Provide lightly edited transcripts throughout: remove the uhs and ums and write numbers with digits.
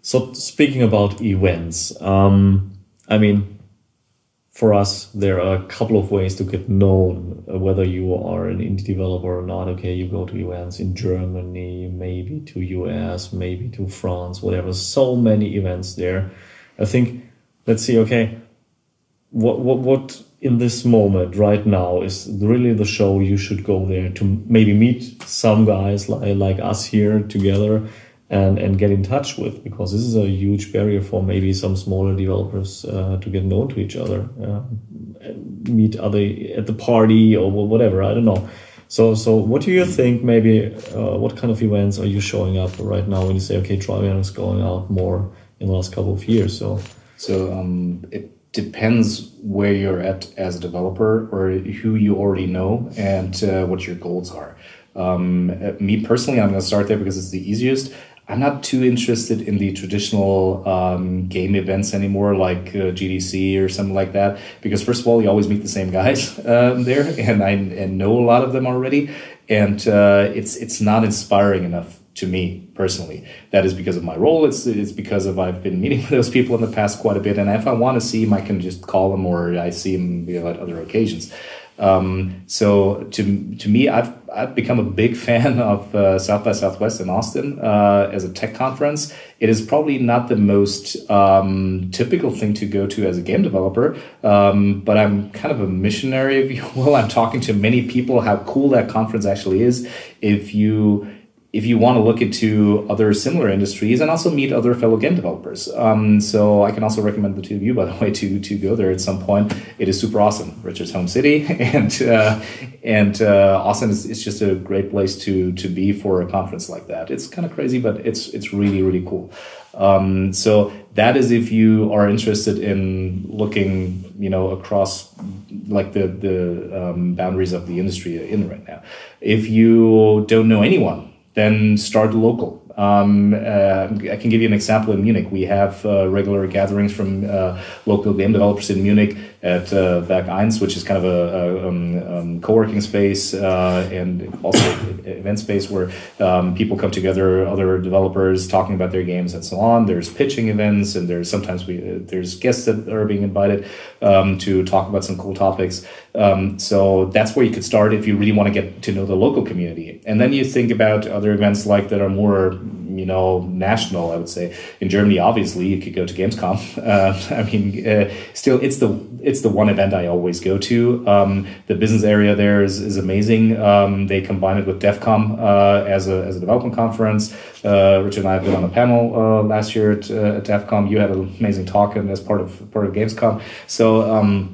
So speaking about events, I mean, for us, there are a couple of ways to get known, whether you are an indie developer or not. Okay, you go to events in Germany, maybe to US, maybe to France, whatever. So many events there. I think, let's see, okay, what in this moment right now is really the show you should go there to maybe meet some guys like us here together and get in touch with, because this is a huge barrier for maybe some smaller developers to get known to each other, meet other at the party or whatever, I don't know. So what do you think, maybe what kind of events are you showing up right now when you say, okay, Travian is going out more in the last couple of years? So it depends where you're at as a developer or who you already know and what your goals are. Me personally, I'm going to start there because it's the easiest. I'm not too interested in the traditional game events anymore, like GDC or something like that, because first of all, you always meet the same guys there, and I know a lot of them already, and it's not inspiring enough to me personally. That is because of my role. It's because of I've been meeting with those people in the past quite a bit, and if I want to see them, I can just call them, or I see them at other occasions. So to me, I've become a big fan of South by Southwest in Austin as a tech conference. It is probably not the most typical thing to go to as a game developer, but I'm kind of a missionary, if you will. I'm talking to many people how cool that conference actually is. If you want to look into other similar industries and also meet other fellow game developers. So I can also recommend the two of you, by the way, to go there at some point. It is super awesome. Richard's home city, and Austin is just a great place to be for a conference like that. It's kind of crazy, but it's really, really cool. So that is if you are interested in looking, across like the boundaries of the industry you're in right now. If you don't know anyone, then start local. I can give you an example in Munich. We have regular gatherings from local game developers in Munich at Werk 1, which is kind of a co-working space and also event space where people come together, other developers talking about their games and so on. There's pitching events, and there's sometimes there's guests that are being invited to talk about some cool topics. So that's where you could start if you really want to get to know the local community. And then you think about other events like that are more national, I would say. In Germany, obviously, you could go to Gamescom. Still, it's the one event I always go to. The business area there is amazing. They combine it with DevCom as a development conference. Richard and I have been on a panel last year at DevCom. You had an amazing talk and as part of Gamescom. So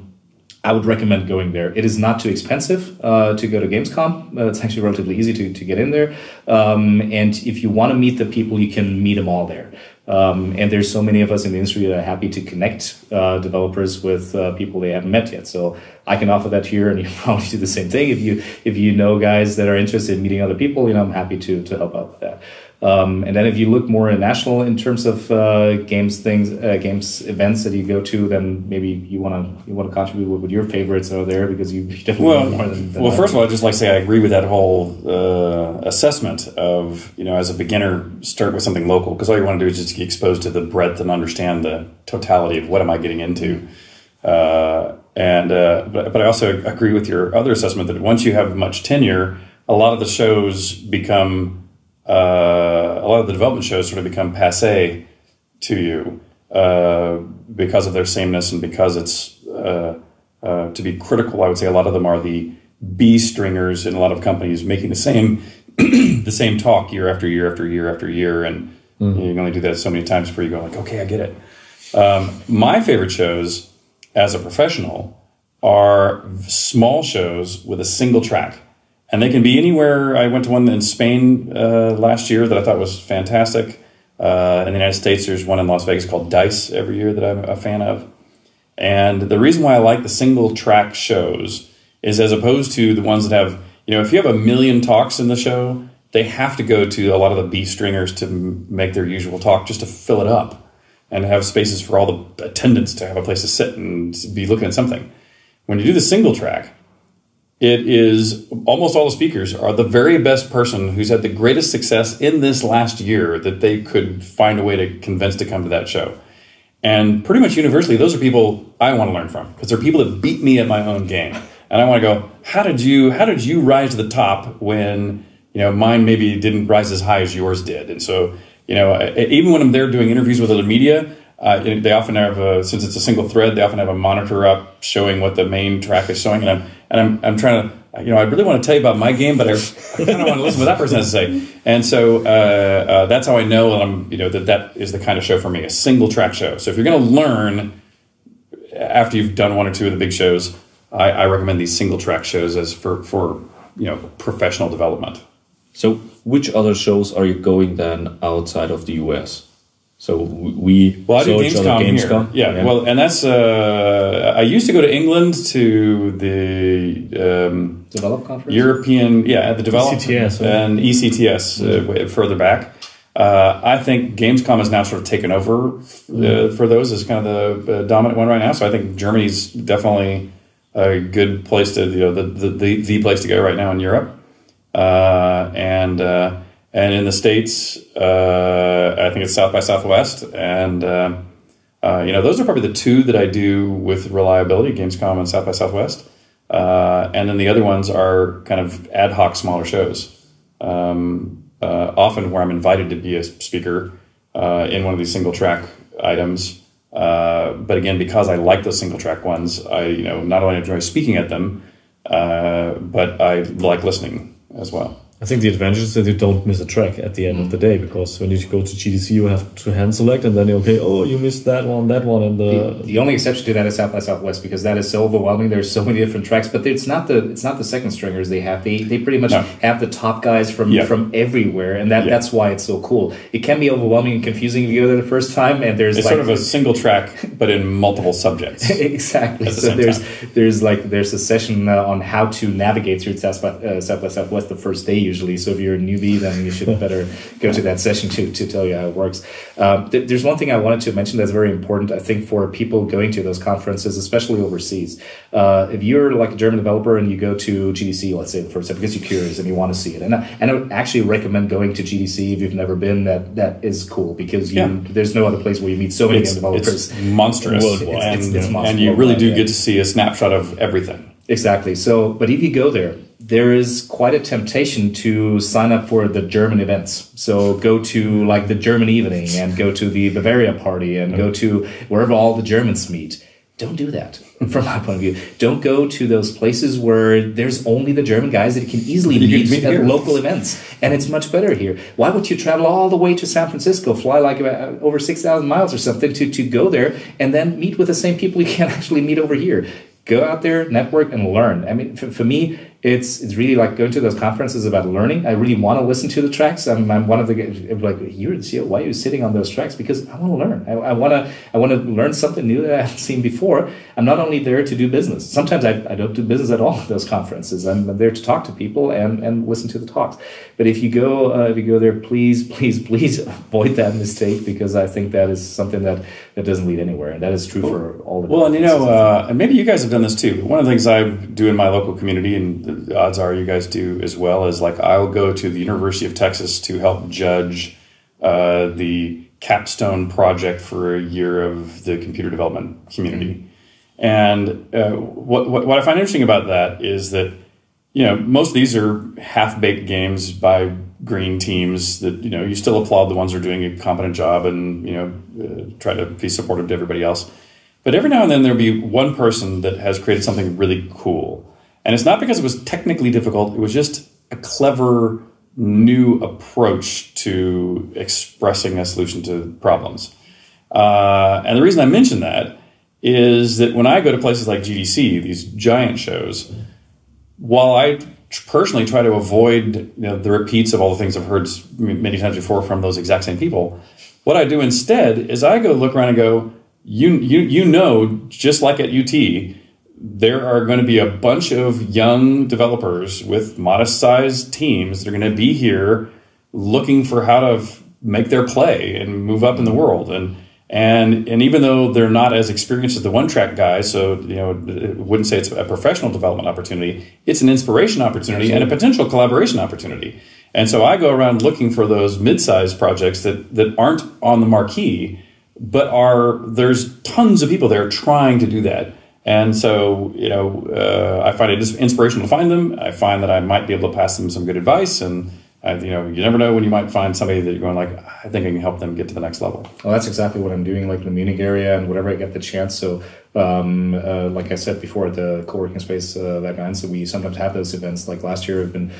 I would recommend going there. It is not too expensive to go to Gamescom. It's actually relatively easy to get in there. And if you want to meet the people, you can meet them all there. And there's so many of us in the industry that are happy to connect developers with people they haven't met yet. So I can offer that here, and you probably do the same thing. If you know guys that are interested in meeting other people, I'm happy to help out with that. And then if you look more national in terms of games events that you go to, then maybe you want to contribute with your favorites are there, because you definitely know more than first of all, I'd just like to say I agree with that whole assessment of, as a beginner, start with something local, because all you want to do is just get exposed to the breadth and understand the totality of what am I getting into. But I also agree with your other assessment that once you have much tenure, a lot of the shows become a lot of the development shows sort of become passé to you because of their sameness, and because it's to be critical, I would say a lot of them are the B stringers in a lot of companies making the same the same talk year after year after year after year, and you can only do that so many times before you go like, okay, I get it. My favorite shows as a professional are small shows with a single track. And they can be anywhere. I went to one in Spain last year that I thought was fantastic. In the United States, there's one in Las Vegas called DICE every year that I'm a fan of. And the reason why I like the single track shows is, as opposed to the ones that have, if you have 1 million talks in the show, they have to go to a lot of the B stringers to make their usual talk just to fill it up and have spaces for all the attendants to have a place to sit and be looking at something. When you do the single track, it is almost all the speakers are the very best person who's had the greatest success in this last year that they could find a way to convince to come to that show. And pretty much universally, those are people I want to learn from, because they're people that beat me at my own game. And I want to go, how did you rise to the top when, mine maybe didn't rise as high as yours did? And so, even when I'm there doing interviews with other media, they often have, since it's a single thread, they often have a monitor up showing what the main track is showing. And I'm trying to, I really want to tell you about my game, but I kind of want to listen to what that person has to say. And so that's how I know that is the kind of show for me, a single track show. So if you're going to learn after you've done one or two of the big shows, I recommend these single track shows as for professional development. So which other shows are you going then outside of the US? So we I do Gamescom here. Yeah, well, and that's I used to go to England to the Develop conference, European, the Develop ECTS, and ECTS further back. I think Gamescom has now sort of taken over for those as kind of the dominant one right now. So I think Germany's definitely a good place to the place to go right now in Europe, and in the States, I think it's South by Southwest. And, those are probably the two that I do with reliability, Gamescom and South by Southwest. And then the other ones are kind of ad hoc smaller shows, often where I'm invited to be a speaker in one of these single track items. But again, because I like those single track ones, I not only enjoy speaking at them, but I like listening as well. I think the advantage is that you don't miss a track at the end of the day, because when you go to GDC, you have to hand select, and then you missed that one, and the only exception to that is South by Southwest, because that is so overwhelming. There's so many different tracks, but it's not the second stringers they have. They pretty much have the top guys from everywhere, and that's why it's so cool. It can be overwhelming and confusing if you go there the first time, and it's sort of a single track, but in multiple subjects. Exactly. So there's a session on how to navigate through South by Southwest the first day. Usually, so if you're a newbie, then you should better go to that session to tell you how it works. There's one thing I wanted to mention that's very important, I think, for people going to those conferences, especially overseas. If you're like a German developer and you go to GDC, let's say the first time, because you're curious and you want to see it, and I would actually recommend going to GDC if you've never been. That is cool, because there's no other place where you meet so many game developers. It's monstrous, worldwide. It's monstrous, and you really do get to see a snapshot of everything. Exactly. So, but if you go there is quite a temptation to sign up for the German events. So go to like the German evening and go to the Bavaria party and go to wherever all the Germans meet. Don't do that, from my point of view. Don't go to those places where there's only the German guys that you can easily meet at local events. And it's much better here. Why would you travel all the way to San Francisco, fly like over 6,000 miles or something to go there and then meet with the same people you can't actually meet over here? Go out there, network, and learn. I mean, for me, it's really like going to those conferences about learning. I really want to listen to the tracks. I'm one of the like, you're the CEO. Why are you sitting on those tracks? Because I want to learn. I want to learn something new that I haven't seen before. I'm not only there to do business. Sometimes I don't do business at all at those conferences. I'm there to talk to people and listen to the talks. But if you go there, please avoid that mistake, because I think that is something that doesn't lead anywhere, and that is true for all the. Well, and and maybe you guys have done this too. One of the things I do in my local community, and the odds are you guys do as well, is like I'll go to the University of Texas to help judge the capstone project for a year of the computer development community. And what I find interesting about that is that most of these are half-baked games by green teams that you still applaud the ones who are doing a competent job and try to be supportive to everybody else. But every now and then there'll be one person that has created something really cool. And it's not because it was technically difficult. It was just a clever new approach to expressing a solution to problems. And the reason I mention that is that when I go to places like GDC, these giant shows, while I personally try to avoid the repeats of all the things I've heard many times before from those exact same people, what I do instead is I go look around and go, just like at UT, there are going to be a bunch of young developers with modest-sized teams that are going to be here looking for how to make their play and move up in the world. And And even though they're not as experienced as the one-track guys, so I wouldn't say it's a professional development opportunity, it's an inspiration opportunity and a potential collaboration opportunity. And so I go around looking for those mid-sized projects that aren't on the marquee, but there's tons of people there trying to do that. And so, I find it inspirational to find them. I find that I might be able to pass them some good advice, and you never know when you might find somebody that you're going like, I think I can help them get to the next level. Well, that's exactly what I'm doing, like in the Munich area and whatever I get the chance. So, like I said before, at the co-working space at Janssen, we sometimes have those events. Like last year, I've been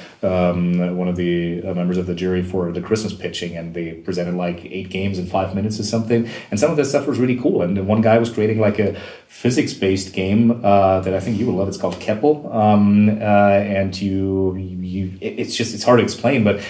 one of the members of the jury for the Christmas pitching, and they presented like 8 games in 5 minutes or something. And some of that stuff was really cool. And one guy was creating like a physics-based game that I think you would love. It's called Keppel, and it's hard to explain, but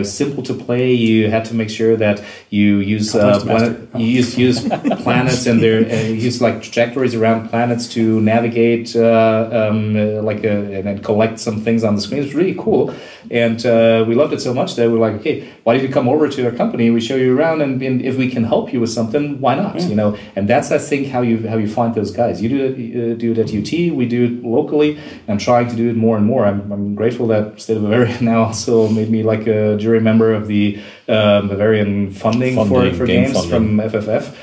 simple to play. You had to make sure that you use use planets and use like trajectories around planets to navigate and then collect some things on the screen. It's really cool, and we loved it so much that we're like, okay, why don't you come over to our company? We show you around, and if we can help you with something, why not? And that's, I think, how you find those guys. You do it at UT, we do it locally. I'm trying to do it more and more. I'm grateful that State of Bavaria now also made me like a jury member of the Bavarian funding for games from FFF.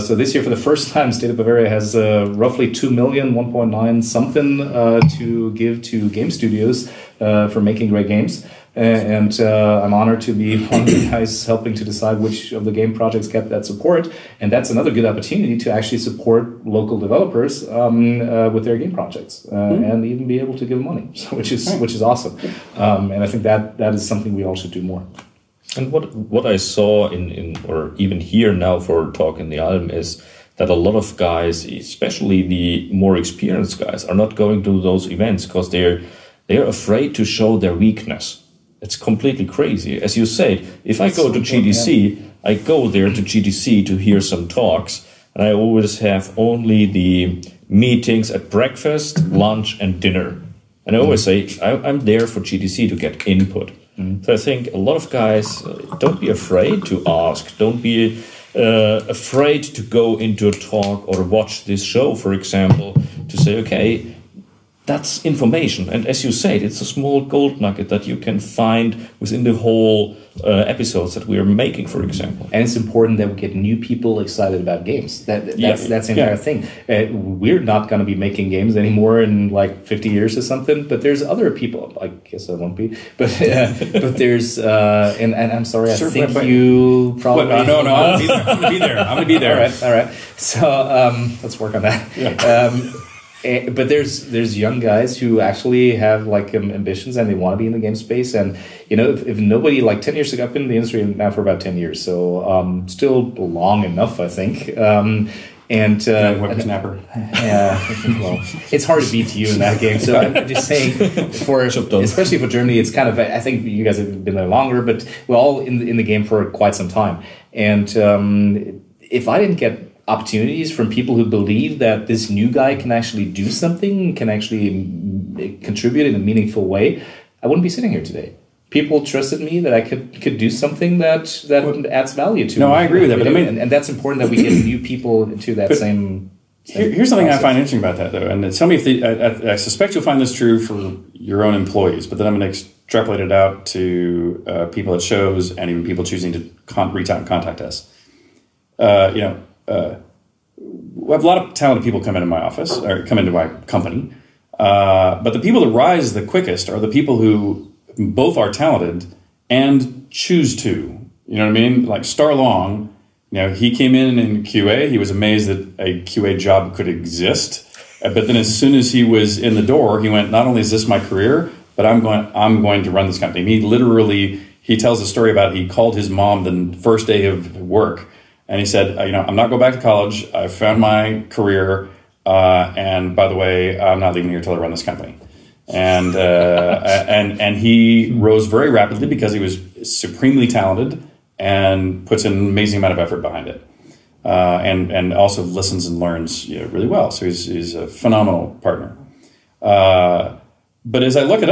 So this year, for the first time, State of Bavaria has roughly 2 million, 1.9 something to give to game studios for making great games. And I'm honored to be one of the guys helping to decide which of the game projects get that support. And that's another good opportunity to actually support local developers with their game projects and even be able to give them money, which is awesome. And I think that is something we all should do more. And what I saw in or even here now for Talk in the Alm is that a lot of guys, especially the more experienced guys, are not going to those events because they're afraid to show their weakness. It's completely crazy. As you said, if I go to GDC, I go there to GDC to hear some talks, and I always have only the meetings at breakfast, lunch, and dinner. And I always say, I'm there for GDC to get input. So I think a lot of guys, don't be afraid to ask. Don't be afraid to go into a talk or watch this show, for example, to say, okay, that's information. And as you said, it's a small gold nugget that you can find within the whole episodes that we are making, for example. And it's important that we get new people excited about games. That's the entire thing. We're not going to be making games anymore in like 50 years or something, but there's other people. I guess I won't be. But there's, and I'm sorry, I think you probably... No, I'm going to be there. I'm going to be there. All right. So let's work on that. Yeah. But there's young guys who actually have like ambitions and they want to be in the game space. And if nobody, like 10 years ago, I've been in the industry now for about 10 years, so still long enough, I think. Whippersnapper. Yeah, well, it's hard to beat you in that game. So I'm just saying, especially for Germany, it's kind of, I think you guys have been there longer, but we're all in the game for quite some time. And if I didn't get opportunities from people who believe that this new guy can actually do something, can actually contribute in a meaningful way, I wouldn't be sitting here today. People trusted me that I could do something that adds value to. No, I agree with that. But I mean, and that's important that we get new people into that same. Here's something process. I find interesting about that, though, and tell me if I suspect you'll find this true for your own employees, but then I'm going to extrapolate it out to people at shows and even people choosing to reach out and contact us. We have a lot of talented people come into my office or come into my company, but the people that rise the quickest are the people who both are talented and choose to. You know what I mean? Like Star Long, he came in QA. He was amazed that a QA job could exist, but then as soon as he was in the door, he went, not only is this my career, but I'm going to run this company. He tells a story about he called his mom the first day of work. And he said, I'm not going back to college. I found my career. And by the way, I'm not leaving here till I run this company. And and he rose very rapidly because he was supremely talented and puts an amazing amount of effort behind it. And also listens and learns really well. So he's a phenomenal partner. But as I look at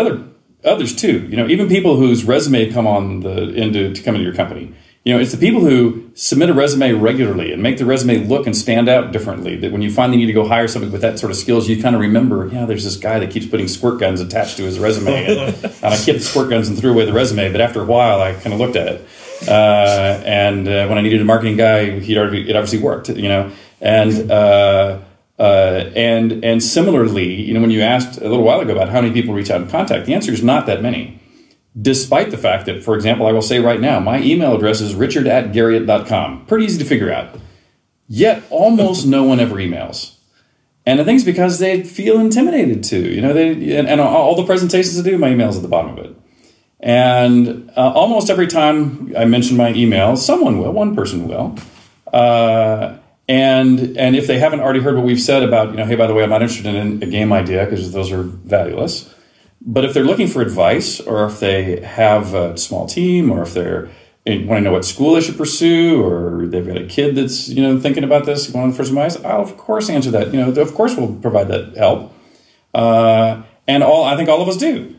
others too, even people whose resume come into your company, It's the people who submit a resume regularly and make the resume look and stand out differently, that when you finally need to go hire somebody with that sort of skills, you kind of remember, there's this guy that keeps putting squirt guns attached to his resume. And I kept the squirt guns and threw away the resume, but after a while, I kind of looked at it. And when I needed a marketing guy, it obviously worked, And similarly, when you asked a little while ago about how many people reach out and contact, the answer is not that many. Despite the fact that, for example, I will say right now, my email address is richard@garriott.com. Pretty easy to figure out. Yet almost no one ever emails. And I think it's because they feel intimidated to. And all the presentations I do, my email's at the bottom of it. And almost every time I mention my email, someone will, one person will. And if they haven't already heard what we've said about, hey, by the way, I'm not interested in a game idea because those are valueless. But if they're looking for advice, or if they have a small team, or if they want to know what school they should pursue, or they've got a kid that's thinking about this, one for some advice, I'll of course answer that. Of course we'll provide that help. And I think all of us do.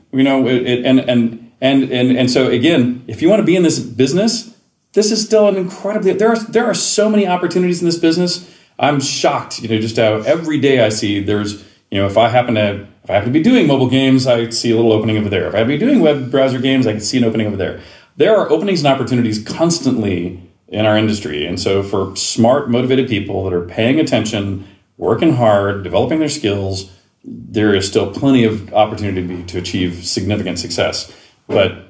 And so again, if you want to be in this business, this is still an incredibly there are so many opportunities in this business. I'm shocked, just how every day I see there's if I happen to be doing mobile games, I see a little opening over there. If I happen to be doing web browser games, I can see an opening over there. There are openings and opportunities constantly in our industry. And so for smart, motivated people that are paying attention, working hard, developing their skills, there is still plenty of opportunity to achieve significant success. But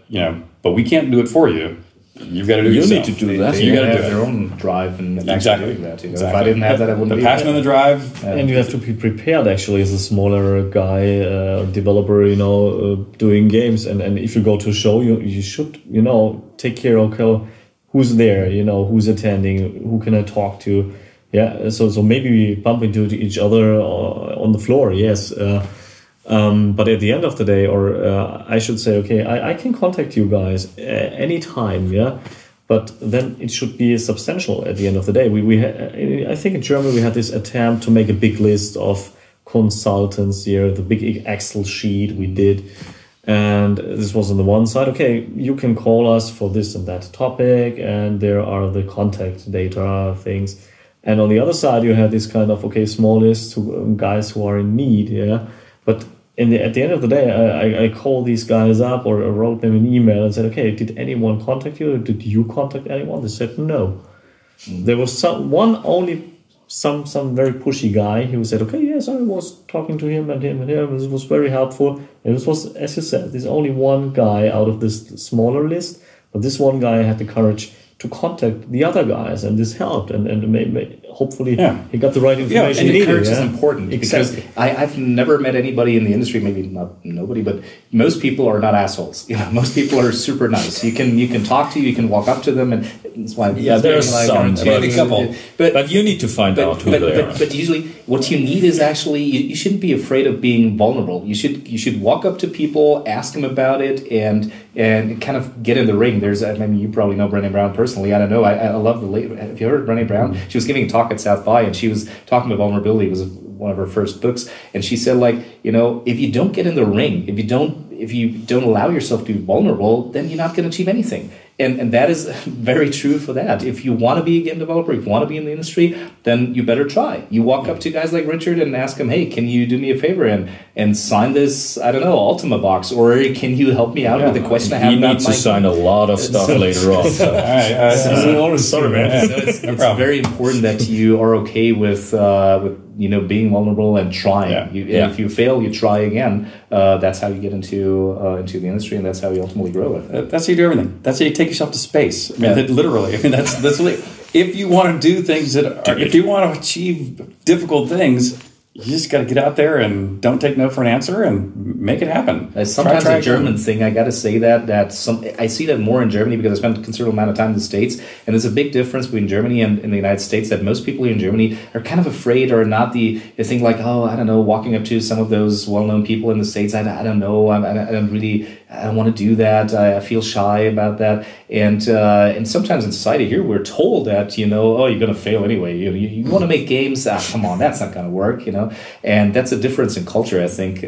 we can't do it for you. You've got to do it yourself. You need to do that. You got to have their own drive and exactly doing that. Exactly. If I didn't have that, I wouldn't. The passion and the drive, and you have to be prepared. Actually, as a smaller guy, developer, doing games, and if you go to a show, you should take care of who's there, who's attending, who can I talk to. Yeah, so maybe we bump into each other on the floor. Yes. But at the end of the day, or I should say, okay, I can contact you guys anytime, yeah. But then it should be substantial at the end of the day. I think in Germany we had this attempt to make a big list of consultants here, the big Excel sheet we did, and this was on the one side. Okay, you can call us for this and that topic, and there are the contact data things. And on the other side, you had this kind of small list guys who are in need, yeah, but. At the end of the day, I call these guys up or wrote them an email and said, okay, did anyone contact you? Did you contact anyone? They said no. There was some very pushy guy who said, okay, yes, I was talking to him and him and him. This was very helpful. And this was, as you said, there's only one guy out of this smaller list, but this one guy had the courage to contact the other guys, and this helped, and hopefully he got the right information. And the courage is important, exactly. Because I've never met anybody in the industry, maybe not nobody, but most people are not assholes. Most people are super nice. You can talk to, you can walk up to them, and that's why. There's some, a couple, but you need to find out who they are. But usually, what you need is actually you shouldn't be afraid of being vulnerable. You should walk up to people, ask them about it, and kind of get in the ring. You probably know Brené Brown personally. I don't know. I love the lady. Have you heard of Brené Brown? She was giving a talk at South by, and she was talking about vulnerability. It was one of her first books, and she said, if you don't get in the ring, if you don't allow yourself to be vulnerable, then you're not going to achieve anything. And that is very true for that. If you want to be a game developer, if you want to be in the industry, then you better try. You walk up to guys like Richard and ask him, hey, can you do me a favor and sign this, I don't know, Ultima box, or can you help me out with a question I have about my... He needs to sign a lot of stuff later on. So. Sorry, man. So it's very important that you are okay with being vulnerable and trying. And if you fail, you try again. That's how you get into the industry, and that's how you ultimately grow it. That's how you do everything. That's how you take yourself to space. Literally. That's if you want to do things if you want to achieve difficult things, you just got to get out there and don't take no for an answer and make it happen. Sometimes a German thing, I got to say I see that more in Germany because I spent a considerable amount of time in the States, and there's a big difference between Germany and the United States, that most people in Germany are kind of afraid, or not the thing like, I don't know, walking up to some of those well-known people in the States, I don't know, I don't really I don't want to do that. I feel shy about that. And sometimes in society here, we're told that, oh, you're going to fail anyway. You want to make games? Come on, that's not going to work, And that's a difference in culture, I think.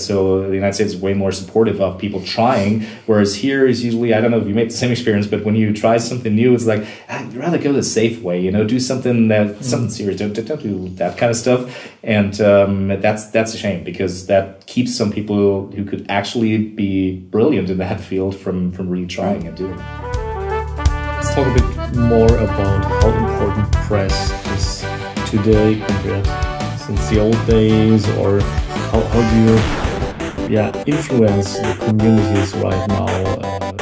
So the United States is way more supportive of people trying, whereas here is usually, I don't know if you make the same experience, but when you try something new, it's like, I'd rather go the safe way, do something something serious. Don't do that kind of stuff. And that's a shame, because that keeps some people who could actually be brilliant in that field from really trying and doing it. Let's talk a bit more about how important press is today compared since the old days, or how do you influence the communities right now